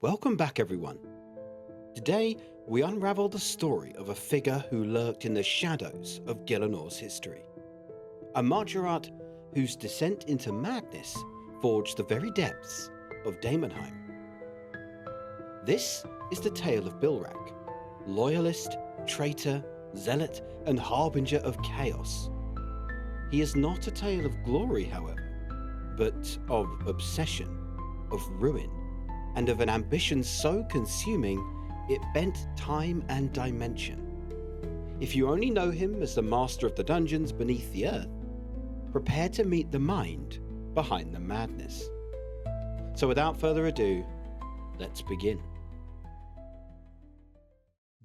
Welcome back, everyone. Today, we unravel the story of a figure who lurked in the shadows of Gilinor's history. A Marjorat whose descent into madness forged the very depths of Daemonheim. This is the tale of Bilrach, loyalist, traitor, zealot, and harbinger of chaos. He is not a tale of glory, however, but of obsession, of ruin, and of an ambition so consuming it bent time and dimension. If you only know him as the master of the dungeons beneath the earth, prepare to meet the mind behind the madness. So without further ado, let's begin.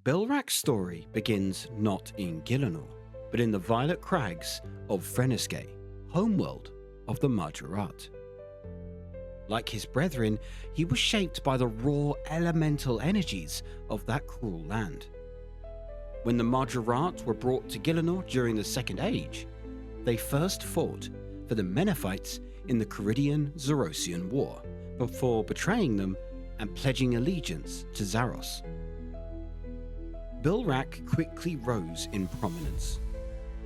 Bilrach's story begins not in Gilinor, but in the Violet Crags of Runescape, homeworld of the Marjorat. Like his brethren, he was shaped by the raw elemental energies of that cruel land. When the Marjorat were brought to Gilinor during the Second Age, they first fought for the Menephites in the Caridian-Zarosian War, before betraying them and pledging allegiance to Zaros. Bilrach quickly rose in prominence.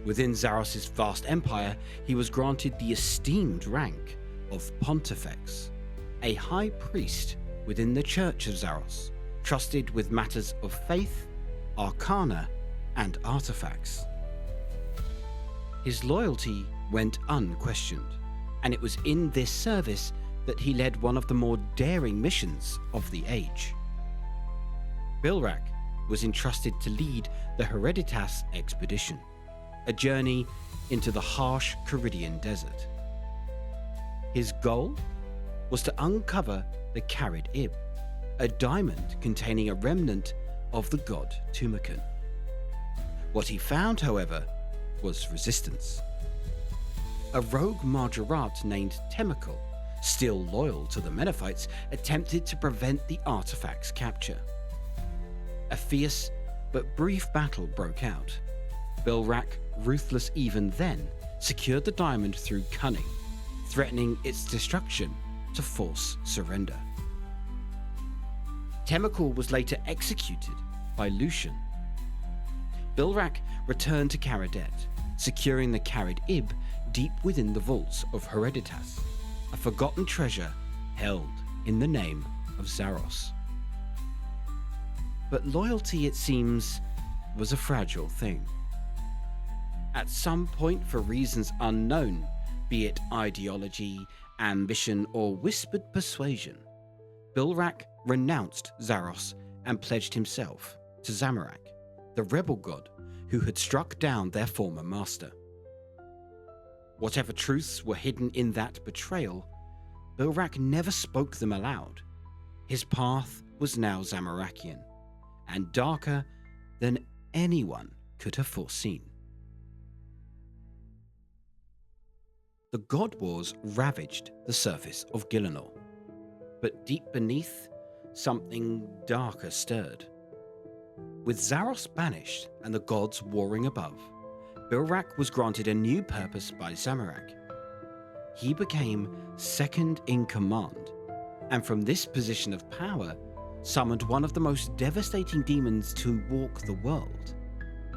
Within Zaros' vast empire, he was granted the esteemed rank of Pontifex, a high priest within the Church of Zaros, trusted with matters of faith, arcana, and artifacts. His loyalty went unquestioned, and it was in this service that he led one of the more daring missions of the age. Bilrach was entrusted to lead the Hereditas expedition, a journey into the harsh Caridian desert. His goal was to uncover the Carid Ib, a diamond containing a remnant of the god Tumacan. What he found, however, was resistance. A rogue Marjorat named Temacal, still loyal to the Menephites, attempted to prevent the artifact's capture. A fierce but brief battle broke out. Bilrach, ruthless even then, secured the diamond through cunning, threatening its destruction to force surrender. Temacal was later executed by Lucian. Bilrach returned to Caridet, securing the Carid Ib deep within the vaults of Hereditas, a forgotten treasure held in the name of Zaros. But loyalty, it seems, was a fragile thing. At some point, for reasons unknown, be it ideology, ambition, or whispered persuasion, Bilrach renounced Zaros and pledged himself to Zamorak, the rebel god who had struck down their former master. Whatever truths were hidden in that betrayal, Bilrach never spoke them aloud. His path was now Zamorakian, and darker than anyone could have foreseen. The God Wars ravaged the surface of Gilinor, but deep beneath, something darker stirred. With Zaros banished and the gods warring above, Bilrach was granted a new purpose by Zamorak. He became second in command, and from this position of power, summoned one of the most devastating demons to walk the world,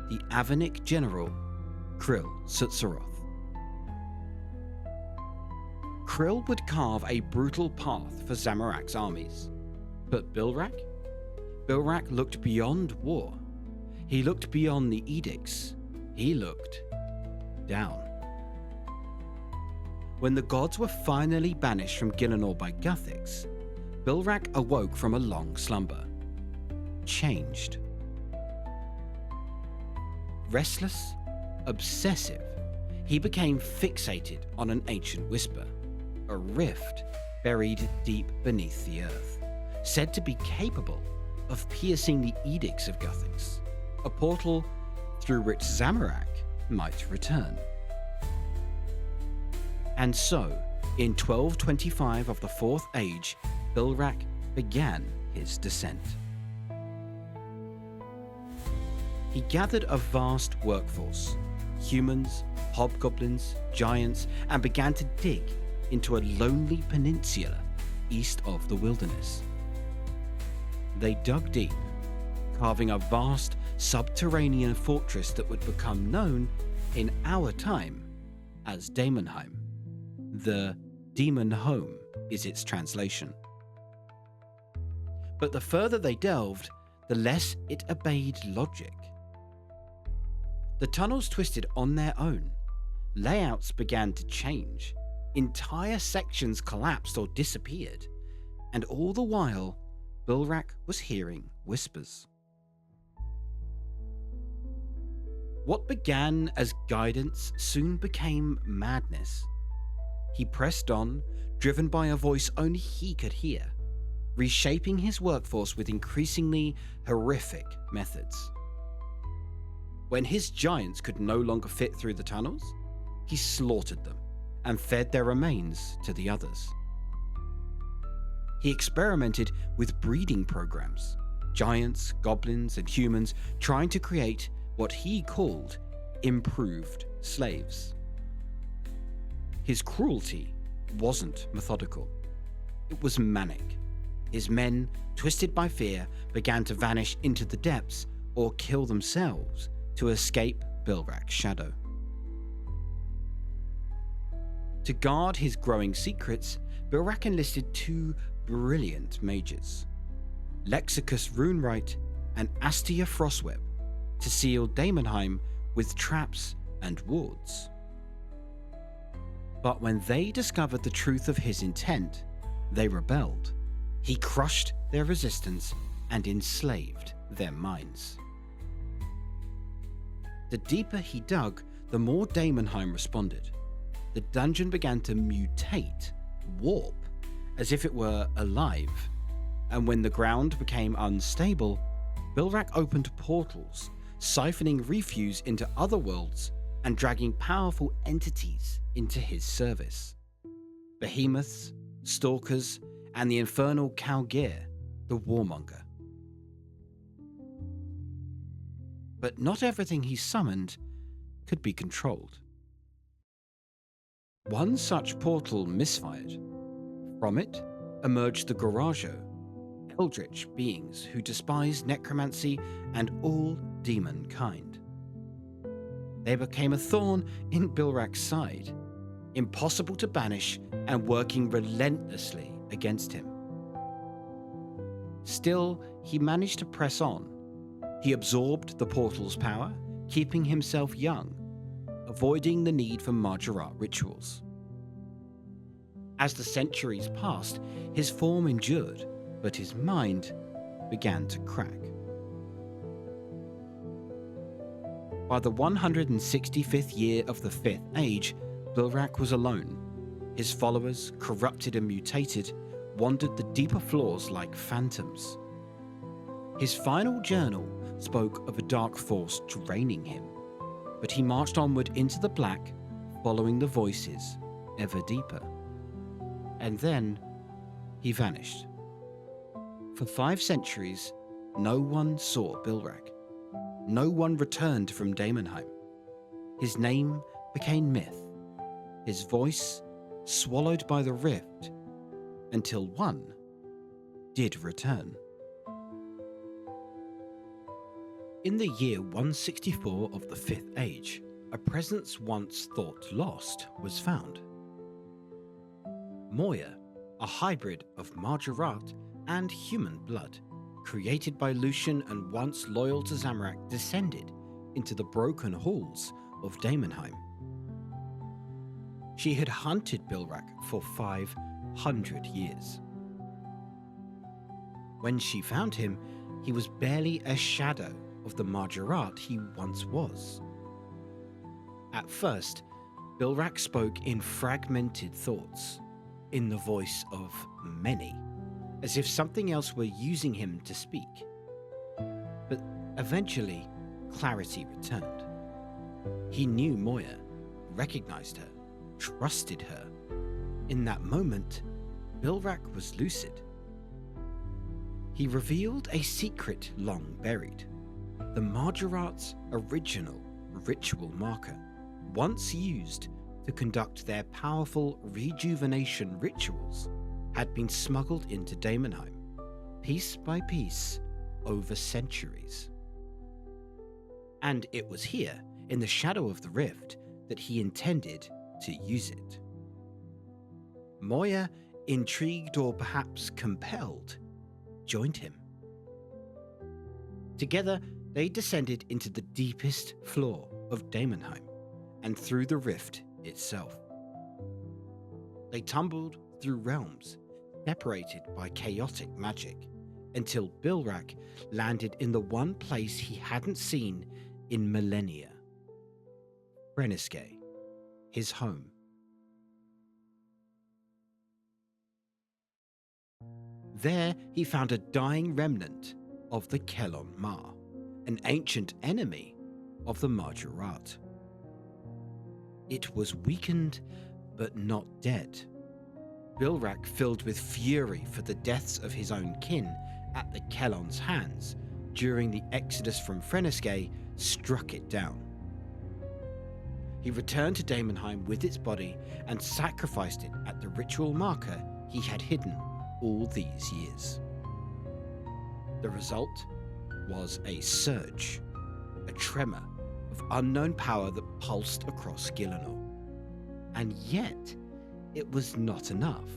the Avonic general, Krill Sutzeroth. Krill would carve a brutal path for Zamorak's armies. But Bilrach looked beyond war. He looked beyond the edicts. He looked down. When the gods were finally banished from Gilinor by Guthix, Bilrach awoke from a long slumber. Changed. Restless, obsessive, he became fixated on an ancient whisper. A rift buried deep beneath the earth, said to be capable of piercing the edicts of Guthix, a portal through which Zamorak might return. And so, in 1225 of the Fourth Age, Bilrach began his descent. He gathered a vast workforce, humans, hobgoblins, giants, and began to dig into a lonely peninsula east of the wilderness. They dug deep, carving a vast subterranean fortress that would become known in our time as Daemonheim. The Demon Home is its translation. But the further they delved, the less it obeyed logic. The tunnels twisted on their own. Layouts began to change. Entire sections collapsed or disappeared. And all the while, Bilrach was hearing whispers. What began as guidance soon became madness. He pressed on, driven by a voice only he could hear, reshaping his workforce with increasingly horrific methods. When his giants could no longer fit through the tunnels, he slaughtered them and fed their remains to the others. He experimented with breeding programs, giants, goblins, and humans, trying to create what he called improved slaves. His cruelty wasn't methodical. It was manic. His men, twisted by fear, began to vanish into the depths or kill themselves to escape Bilrach's shadow. To guard his growing secrets, Bilrach enlisted two brilliant mages, Lexicus Runewright and Astia Frostweb, to seal Daemonheim with traps and wards. But when they discovered the truth of his intent, they rebelled. He crushed their resistance and enslaved their minds. The deeper he dug, the more Daemonheim responded. The dungeon began to mutate, warp, as if it were alive. And when the ground became unstable, Bilrach opened portals, siphoning refuse into other worlds and dragging powerful entities into his service. Behemoths, stalkers, and the infernal Kalgir, the warmonger. But not everything he summoned could be controlled. One such portal misfired. From it emerged the Garajo, eldritch beings who despised necromancy and all demon kind. They became a thorn in Bilrach's side, impossible to banish and working relentlessly against him. Still, he managed to press on. He absorbed the portal's power, keeping himself young, avoiding the need for Margarat rituals. As the centuries passed, his form endured, but his mind began to crack. By the 165th year of the Fifth Age, Bilrach was alone. His followers, corrupted and mutated, wandered the deeper floors like phantoms. His final journal spoke of a dark force draining him, but he marched onward into the black, following the voices ever deeper. And then he vanished. For 5 centuries, no one saw Bilrach. No one returned from Daemonheim. His name became myth, his voice swallowed by the rift, until one did return. In the year 164 of the Fifth Age, a presence once thought lost was found. Moya, a hybrid of Margarat and human blood, created by Lucian and once loyal to Zamorak, descended into the broken halls of Daemonheim. She had hunted Bilrach for 500 years. When she found him, he was barely a shadow of the Margarat he once was. At first, Bilrach spoke in fragmented thoughts, in the voice of many, as if something else were using him to speak. But eventually, clarity returned. He knew Moya, recognized her, trusted her. In that moment, Bilrach was lucid. He revealed a secret long buried. The Margarat's original ritual marker, once used to conduct their powerful rejuvenation rituals, had been smuggled into Daemonheim, piece by piece, over centuries. And it was here, in the shadow of the rift, that he intended to use it. Moya, intrigued or perhaps compelled, joined him. Together, they descended into the deepest floor of Daemonheim and through the rift itself. They tumbled through realms, separated by chaotic magic, until Bilrach landed in the one place he hadn't seen in millennia. Runescape, his home. There he found a dying remnant of the Kelon Mar, an ancient enemy of the Majorat. It was weakened but not dead. Bilrach, filled with fury for the deaths of his own kin at the Kelon's hands during the exodus from Runescape, struck it down. He returned to Daemonheim with its body and sacrificed it at the ritual marker he had hidden all these years. The result was a surge, a tremor of unknown power that pulsed across Gielinor. And yet, it was not enough.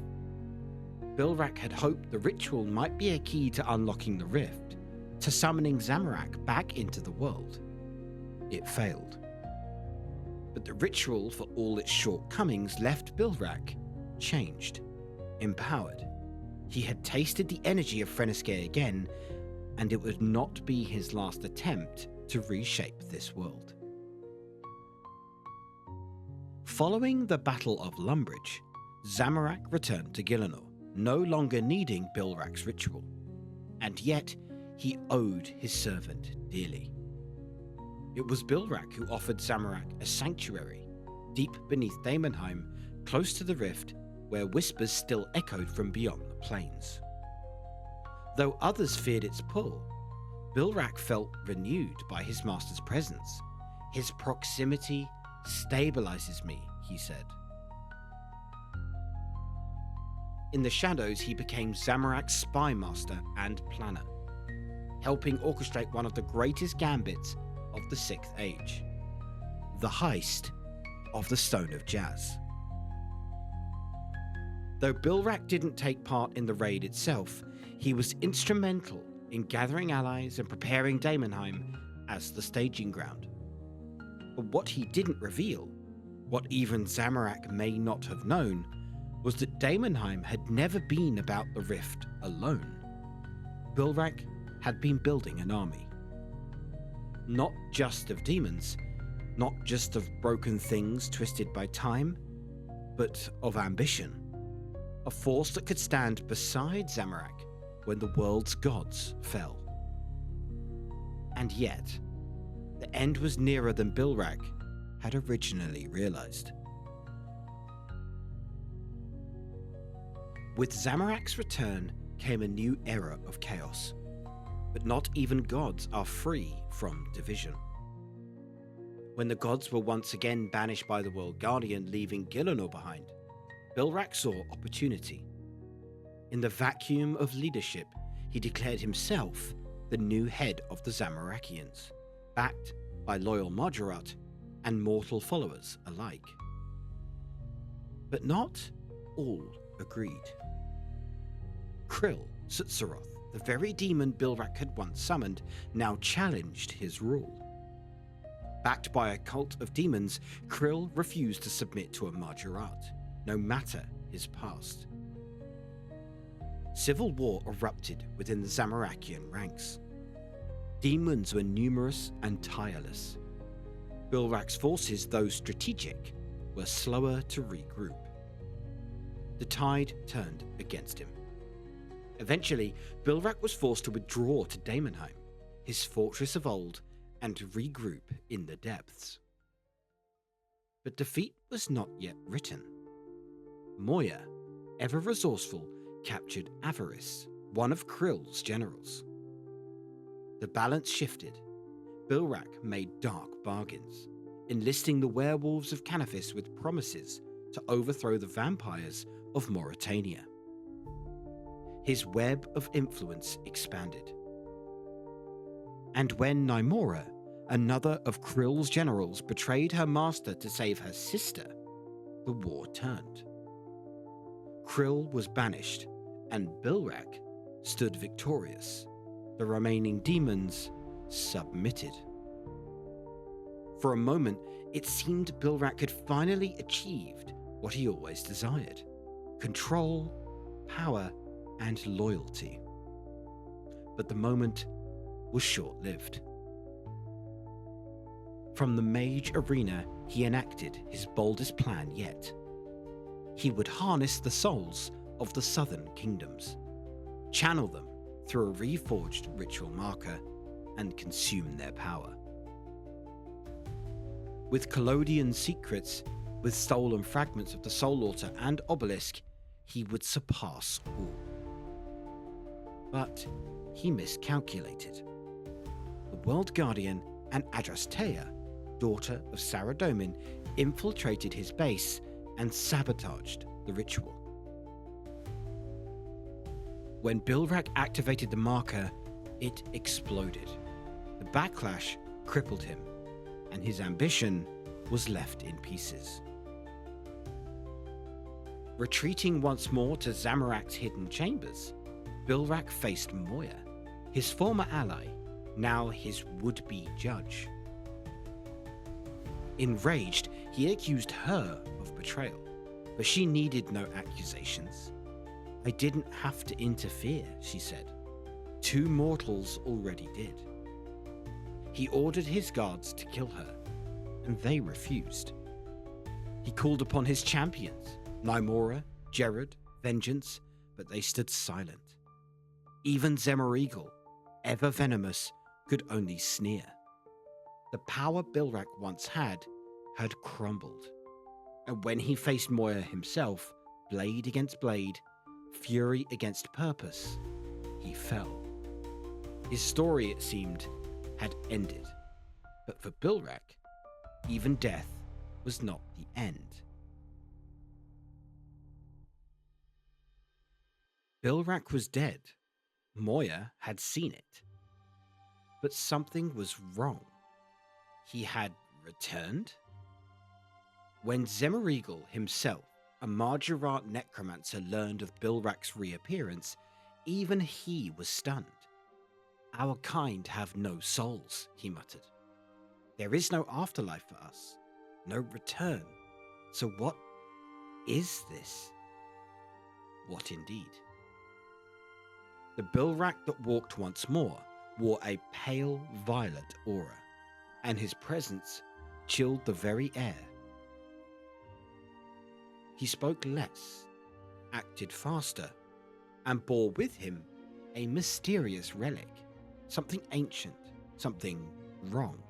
Bilrach had hoped the ritual might be a key to unlocking the rift, to summoning Zamorak back into the world. It failed. But the ritual, for all its shortcomings, left Bilrach changed, empowered. He had tasted the energy of Runescape again, and it would not be his last attempt to reshape this world. Following the Battle of Lumbridge, Zamorak returned to Gielinor, no longer needing Bilrach's ritual, and yet he owed his servant dearly. It was Bilrach who offered Zamorak a sanctuary, deep beneath Daemonheim, close to the rift, where whispers still echoed from beyond the plains. Though others feared its pull, Bilrach felt renewed by his master's presence. His proximity stabilizes me, he said. In the shadows, he became Zamorak's spy master and planner, helping orchestrate one of the greatest gambits of the Sixth Age, the heist of the Stone of Jazz. Though Bilrach didn't take part in the raid itself, he was instrumental in gathering allies and preparing Daemonheim as the staging ground. But what he didn't reveal, what even Zamorak may not have known, was that Daemonheim had never been about the rift alone. Bilrach had been building an army. Not just of demons, not just of broken things twisted by time, but of ambition. A force that could stand beside Zamorak when the world's gods fell. And yet, the end was nearer than Bilrach had originally realized. With Zamorak's return came a new era of chaos, but not even gods are free from division. When the gods were once again banished by the World Guardian, leaving Gielinor behind, Bilrach saw opportunity. In the vacuum of leadership, he declared himself the new head of the Zamorakians, backed by loyal Majorat and mortal followers alike. But not all agreed. Krill Sutzeroth, the very demon Bilrach had once summoned, now challenged his rule. Backed by a cult of demons, Krill refused to submit to a Majorat, no matter his past. Civil war erupted within the Zamorakian ranks. Demons were numerous and tireless. Bilrach's forces, though strategic, were slower to regroup. The tide turned against him. Eventually, Bilrach was forced to withdraw to Daemonheim, his fortress of old, and to regroup in the depths. But defeat was not yet written. Moya, ever resourceful, captured Avarice, one of Krill's generals. The balance shifted. Bilrach made dark bargains, enlisting the werewolves of Canifis with promises to overthrow the vampires of Mauritania. his web of influence expanded. And when Nymora, another of Krill's generals, betrayed her master to save her sister, the war turned. Krill was banished, and Bilrach stood victorious. The remaining demons submitted. For a moment, it seemed Bilrach had finally achieved what he always desired: control, power, and loyalty. But the moment was short-lived. From the mage arena, he enacted his boldest plan yet. He would harness the souls of the southern kingdoms, channel them through a reforged ritual marker, and consume their power. With collodion secrets, with stolen fragments of the Soul Altar and Obelisk, he would surpass all. But he miscalculated. The World Guardian and Adrastea, daughter of Saradomin, infiltrated his base and sabotaged the ritual. When Bilrach activated the marker, it exploded. The backlash crippled him, and his ambition was left in pieces. Retreating once more to Zamorak's hidden chambers, Bilrach faced Moya, his former ally, now his would-be judge. Enraged, he accused her of betrayal, but she needed no accusations. "I didn't have to interfere," she said. "Two mortals already did." He ordered his guards to kill her, and they refused. He called upon his champions, Nymora, Gerard, Vengeance, but they stood silent. Even Zemorigal, ever venomous, could only sneer. The power Bilrach once had crumbled, and when he faced Moya himself, blade against blade, fury against purpose, he fell. His story, it seemed, had ended, but for Bilrach, even death was not the end. Bilrach was dead. Moya had seen it. But something was wrong. He had returned? When Zemorigal himself, a Marjorat necromancer, learned of Bilrach's reappearance, even he was stunned. "Our kind have no souls," he muttered. "There is no afterlife for us, no return. So what is this?" What indeed? The Bilrach that walked once more wore a pale violet aura, and his presence chilled the very air. He spoke less, acted faster, and bore with him a mysterious relic, something ancient, something wrong.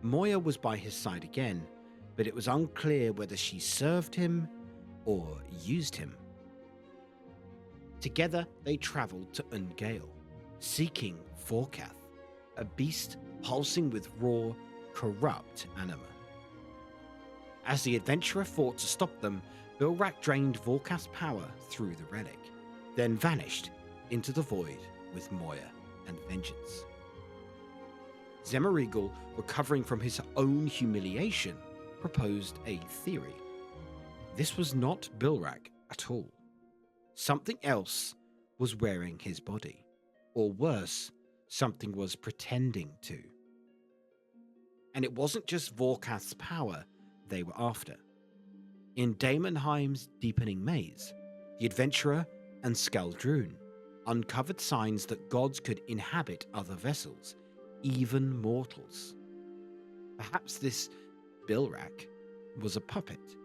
Moya was by his side again, but it was unclear whether she served him or used him. Together they travelled to Ungale, seeking Vorkath, a beast pulsing with raw, corrupt anima. As the adventurer fought to stop them, Bilrach drained Vorkath's power through the relic, then vanished into the void with Moya and Vengeance. Zemorigal, recovering from his own humiliation, proposed a theory. This was not Bilrach at all. Something else was wearing his body, or worse, something was pretending to. And it wasn't just Vorkath's power they were after. In Daemonheim's deepening maze, the adventurer and Skaldrún uncovered signs that gods could inhabit other vessels, even mortals. Perhaps this Bilrach was a puppet,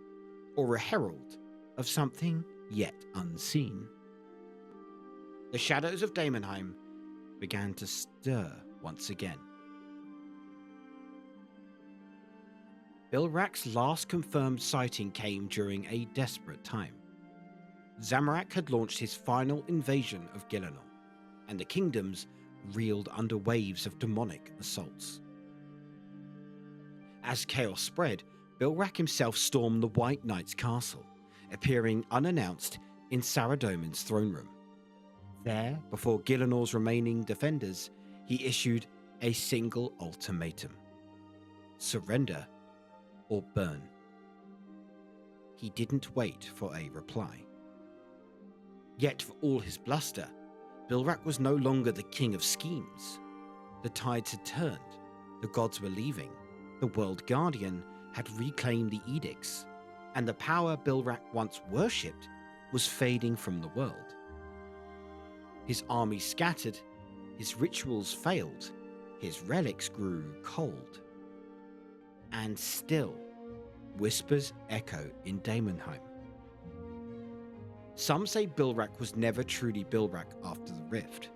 or a herald of something yet unseen. The shadows of Daemonheim began to stir once again. Bilrach's last confirmed sighting came during a desperate time. Zamorak had launched his final invasion of Gielinor, and the kingdoms reeled under waves of demonic assaults. As chaos spread, Bilrach himself stormed the White Knight's castle, appearing unannounced in Saradomin's throne room. There, before Gilinor's remaining defenders, he issued a single ultimatum: surrender or burn. He didn't wait for a reply. Yet for all his bluster, Bilrach was no longer the king of schemes. The tides had turned, the gods were leaving, the world guardian had reclaimed the edicts, and the power Bilrach once worshipped was fading from the world. His army scattered, his rituals failed, his relics grew cold. And still, whispers echo in Daemonheim. Some say Bilrach was never truly Bilrach after the rift,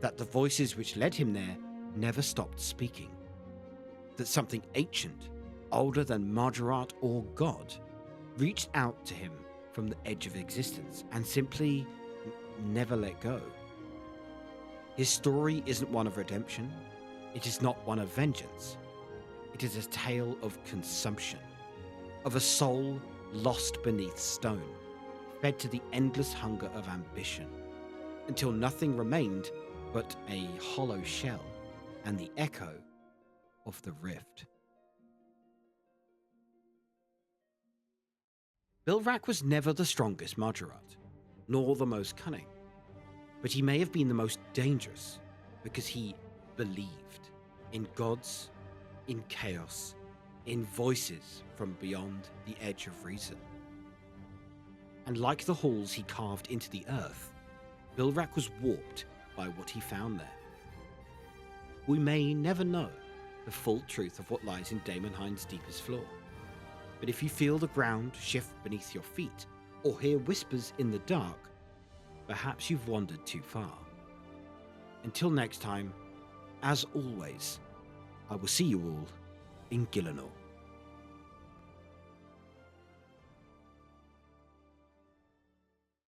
that the voices which led him there never stopped speaking, that something ancient, older than Margaret or God, reached out to him from the edge of existence and simply never let go. His story isn't one of redemption, it is not one of vengeance. It is a tale of consumption, of a soul lost beneath stone, fed to the endless hunger of ambition, until nothing remained but a hollow shell and the echo of the rift. Bilrach was never the strongest Margaret, nor the most cunning, but he may have been the most dangerous because he believed in gods, in chaos, in voices from beyond the edge of reason. And like the halls he carved into the earth, Bilrach was warped by what he found there. We may never know the full truth of what lies in Daemonheim's deepest flaw, but if you feel the ground shift beneath your feet or hear whispers in the dark, perhaps you've wandered too far. Until next time, as always, I will see you all in Gilinor.